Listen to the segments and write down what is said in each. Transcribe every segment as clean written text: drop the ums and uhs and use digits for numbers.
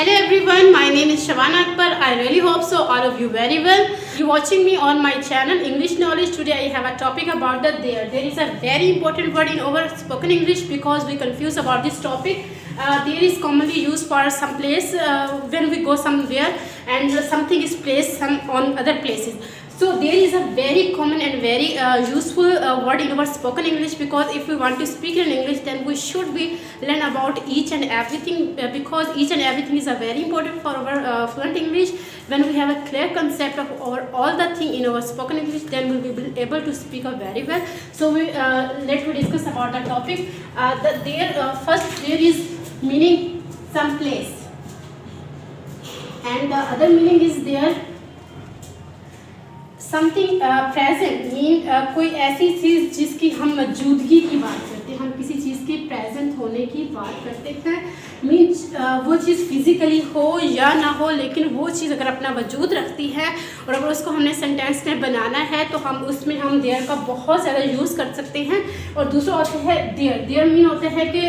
Hello everyone, my name is Shabana Akbar. I really hope so all of you very well. You watching me on my channel English Knowledge. Today I have a topic about the there. There is a very important word in our spoken English because we confuse about this topic. There is commonly used for some place when we go somewhere and something is placed on other places. So there is a very common and very useful word in our spoken English, because if we want to speak in English then we should be learn about each and everything, because each and everything is very important for our fluent English. When we have a clear concept of all the thing in our spoken English, then we will be able to speak very well. So let me discuss about the topic. First there is meaning some place, and the other meaning is there something present mean कोई ऐसी चीज़ जिसकी हम मौजूदगी की बात करते हैं, हम किसी चीज़ के प्रेजेंट होने की बात करते हैं। मीन्स वो चीज़ फिजिकली हो या ना हो, लेकिन वो चीज़ अगर अपना वजूद रखती है और अगर उसको हमने सेंटेंस में बनाना है तो हम उसमें हम देयर का बहुत ज़्यादा यूज़ कर सकते हैं। और दूसरा होता है देयर मीन होता है कि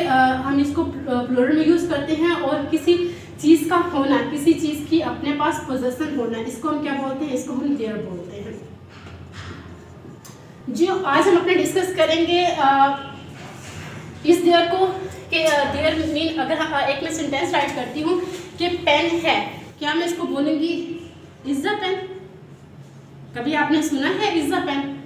हम इसको प्लूरल में यूज़ करते हैं, और किसी चीज़ का होना, किसी चीज़ की अपने पास पोजेसन होना, इसको हम क्या बोलते हैं, इसको हम देयर बोलते हैं। जी आज हम अपने डिस्कस करेंगे इस देयर को कि देयर मीन अगर एक मैं सेंटेंस राइट करती हूँ कि पेन है, क्या मैं इसको बोलूँगी इज द पेन? कभी आपने सुना है इज द पेन?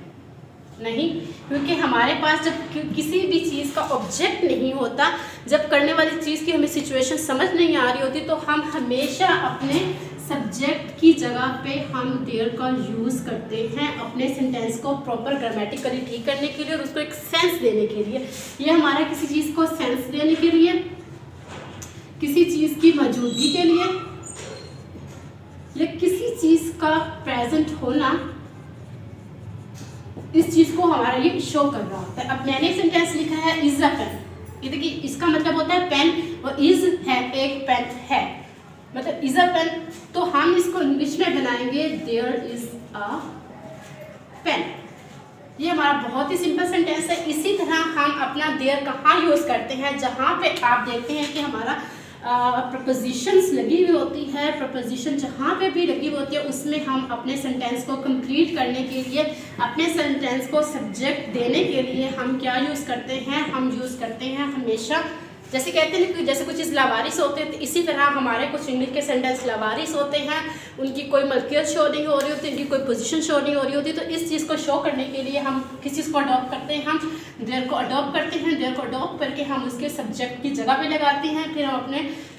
नहीं, क्योंकि हमारे पास जब किसी भी चीज़ का ऑब्जेक्ट नहीं होता, जब करने वाली चीज़ की हमें सिचुएशन समझ नहीं आ रही होती, तो हम हमेशा अपने सब्जेक्ट की जगह पे हम देयर का यूज़ करते हैं अपने सेंटेंस को प्रॉपर ग्रामेटिकली ठीक करने के लिए और उसको एक सेंस देने के लिए। ये हमारा किसी चीज़ को सेंस देने के लिए, किसी चीज़ की मौजूदगी के लिए, या किसी चीज़ का प्रेजेंट होना, इस चीज़ को हमारे लिए शो कर रहा होता है। अब मैंने सेंटेंस लिखा है इज अ पेन, ये देखिए इसका मतलब होता है पेन, और इज है एक पेन है, मतलब इज अ पेन। तो हम इसको इंग्लिश में बनाएंगे देयर इज अ पेन। ये हमारा बहुत ही सिंपल सेंटेंस है। इसी तरह हम अपना देयर कहाँ यूज़ करते हैं, जहाँ पे आप देखते हैं कि हमारा प्रपोजिशंस लगी हुई होती है, प्रपोजिशन जहाँ पे भी लगी हुई होती है उसमें हम अपने सेंटेंस को कंप्लीट करने के लिए, अपने सेंटेंस को सब्जेक्ट देने के लिए हम क्या यूज़ करते हैं, हम यूज़ करते हैं हमेशा, जैसे कहते हैं कि जैसे कुछ चीज़ लावारिस होते हैं, तो इसी तरह हमारे कुछ इंग्लिश के सेंटेंस लावारिस होते हैं, उनकी कोई मलकियत शो नहीं हो रही होती, उनकी कोई पोजीशन शो नहीं हो रही होती। तो इस चीज़ को शो करने के लिए हम किस चीज़ को अडॉप्ट करते हैं, हम देयर को अडॉप्ट करते हैं। देयर को अडॉप्ट करके हम उसके सब्जेक्ट की जगह पे लगाते हैं, फिर हम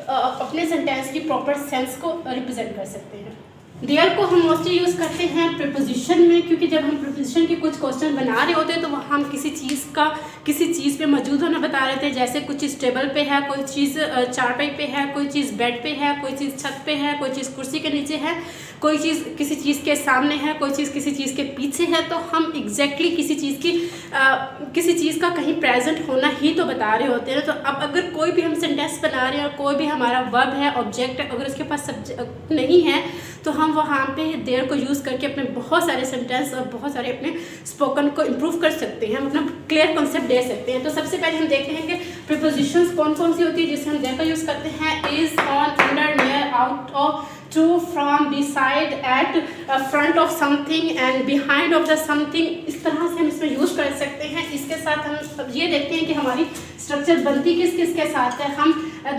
अपने सेंटेंस की प्रॉपर सेंस को रिप्रेजेंट कर सकते हैं। देयर को हम मोस्टली यूज़ करते हैं प्रीपोजिशन में, क्योंकि जब हम प्रीपोजिशन के कुछ क्वेश्चन बना रहे होते हैं तो हम किसी चीज़ पे मौजूद होना बता रहे थे, जैसे कुछ चीज़ टेबल पे है, कोई चीज़ चारपाई पे है, कोई चीज़ बेड पे है, कोई चीज़ छत पे है, कोई चीज़ कुर्सी के नीचे है, कोई चीज़ किसी चीज़ के सामने है, कोई चीज़ किसी चीज़ के पीछे है। तो हम एग्जैक्टली किसी चीज़ का कहीं प्रेजेंट होना ही तो बता रहे होते हैं। तो अब अगर कोई भी हम सेंटेंस बना रहे हैं और कोई भी हमारा वर्ब है, ऑब्जेक्ट है, अगर उसके पास सब्जेक्ट नहीं है तो हम वहाँ पे देयर को यूज़ करके अपने बहुत सारे सेंटेंस और बहुत सारे अपने स्पोकन को इम्प्रूव कर सकते हैं, हम अपना क्लियर कॉन्सेप्ट दे सकते हैं। तो सबसे पहले हम देखते हैं कि प्रीपोजिशंस कौन कौन सी होती है जिससे हम देयर का यूज़ करते हैं। Is, on, under, near, out of, to, from, beside, at, front of something and behind of the something, इस तरह से हम इसमें यूज़ कर सकते हैं। इसके साथ हम ये देखते हैं कि हमारी स्ट्रक्चर बनती किस किस के साथ है। हम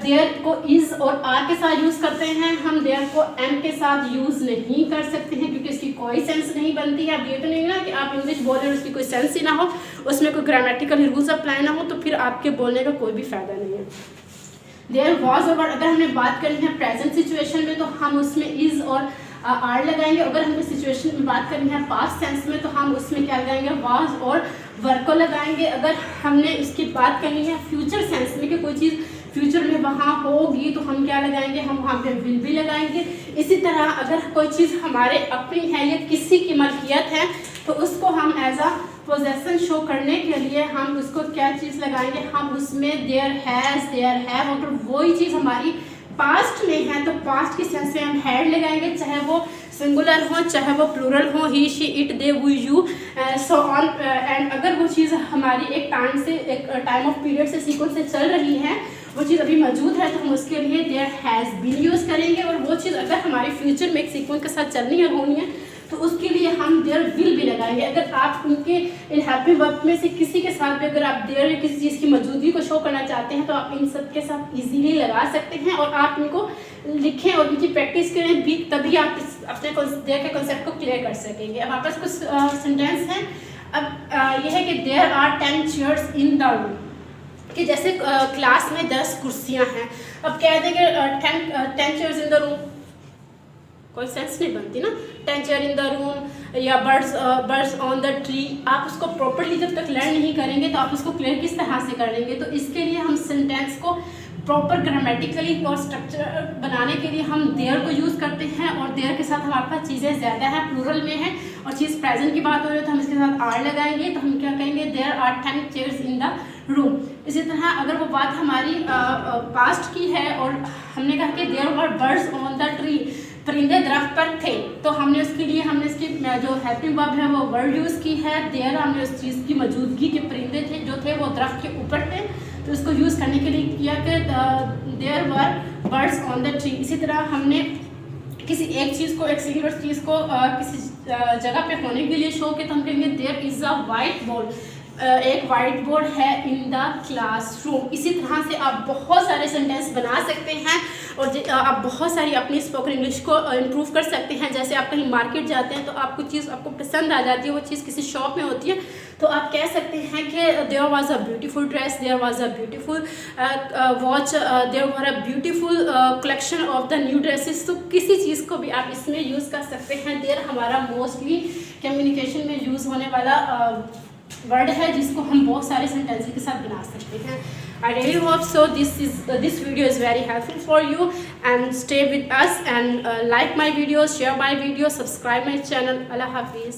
देयर को इज और आर के साथ यूज़ करते हैं, हम देयर को एम के साथ यूज़ नहीं कर सकते हैं क्योंकि इसकी कोई सेंस नहीं बनती है। अब ये तो नहीं ना कि आप इंग्लिश बोल रहे हो उसकी कोई सेंस ही ना हो, उसमें कोई ग्रामेटिकल रूल्स अप्लाई ना हो, तो फिर आपके बोलने का कोई भी फ़ायदा नहीं है। देयर वॉज और अगर हमने बात करनी है प्रेजेंट सिचुएशन में तो हम उसमें इज और आर लगाएंगे। अगर हमें सिचुएशन में बात करनी है पास्ट सेंस में तो हम उसमें क्या लगाएंगे, वाज और वर को लगाएंगे। अगर हमने इसकी बात करनी है फ्यूचर सेंस में कि कोई चीज़ फ्यूचर में वहाँ होगी तो हम क्या लगाएंगे, हम वहाँ पे विल भी लगाएंगे। इसी तरह अगर कोई चीज़ हमारे अपनी है या किसी की मलकियत है तो उसको हम एज अ पोजेसन शो करने के लिए हम उसको क्या चीज़ लगाएंगे, हम उसमें देयर हैज़, देयर हैव, अगर वही चीज़ हमारी पास्ट में है तो पास्ट की सेंस में हम हैड लगाएंगे, चाहे वो सिंगुलर हो चाहे वो प्लूरल हो, he, she, it, they, we, you, so on. And अगर वो चीज़ हमारी एक टाइम ऑफ पीरियड से सीक्वेंस से चल रही है वो चीज़ अभी मौजूद है तो हम उसके लिए देयर हैज़ बीन यूज़ करेंगे। और वो चीज़ अगर हमारे फ्यूचर में एक सीक्वेंस के साथ चलनी है होनी है तो उसके लिए हम देयर विल भी लगाएंगे। अगर आप उनके इन हैप्पी वर्ब में से किसी के साथ भी अगर आप देयर या किसी चीज़ की मौजूदगी को शो करना चाहते हैं तो आप इन सब के साथ इजीली लगा सकते हैं और आप इनको लिखें और इनकी प्रैक्टिस करें भी, तभी आप अपने देयर के कॉन्सेप्ट को क्लियर कर सकेंगे। अब आपके पास कुछ सेंटेंस हैं। अब यह है कि there are 10 chairs in the room, कि जैसे क्लास में 10 कुर्सियाँ हैं। अब कह देंगे 10 चेयर्स इन द रूम, कोई सेंस नहीं बनती ना। 10 चेयर इन द रूम या बर्ड्स ऑन द ट्री, आप उसको प्रॉपरली जब तक लर्न नहीं करेंगे तो आप उसको क्लियर किस तरह से कर लेंगे। तो इसके लिए हम सेंटेंस को प्रॉपर ग्रामेटिकली और स्ट्रक्चर बनाने के लिए हम देयर को यूज़ करते हैं और देयर के साथ हमारे पास चीज़ें ज़्यादा हैं, प्लूरल में है और चीज़ प्रेजेंट की बात हो रही है तो हम इसके साथ आर लगाएंगे। तो हम क्या कहेंगे, there are 10 chairs in the room. इसी तरह अगर वो बात हमारी पास्ट की है और हमने कहा कि there were birds on the tree, परिंदे दरख्त पर थे, तो हमने उसके लिए हमने इसकी जो हेल्पिंग वर्ब है वो वर्ड यूज़ की है देयर। हमने उस चीज़ की मौजूदगी के परिंदे थे जो थे वो दरख्त के ऊपर थे तो इसको यूज़ करने के लिए किया कि there were birds on the tree. इसी तरह हमने किसी एक चीज़ को, एक सिंगुलर चीज़ को किसी जगह पे होने के लिए शो किया तो हम कहेंगे there is a white board, एक वाइट बोर्ड है इन द क्लासरूम। इसी तरह से आप बहुत सारे सेंटेंस बना सकते हैं और आप बहुत सारी अपनी स्पोकन इंग्लिश को इम्प्रूव कर सकते हैं। जैसे आप कहीं मार्केट जाते हैं तो आपको चीज़ आपको पसंद आ जाती है, वो चीज़ किसी शॉप में होती है तो आप कह सकते हैं कि there was a beautiful dress, there was a beautiful watch, there were a beautiful collection of the new dresses. तो किसी चीज़ को भी आप इसमें यूज़ कर सकते हैं। देयर हमारा मोस्टली कम्युनिकेशन में यूज़ होने वाला वर्ड है जिसको हम बहुत सारे सेंटेंसेस के साथ बना सकते हैं। I really hope so this video is very helpful for you, and stay with us and like my videos, share my videos, subscribe my channel. Allah Hafiz.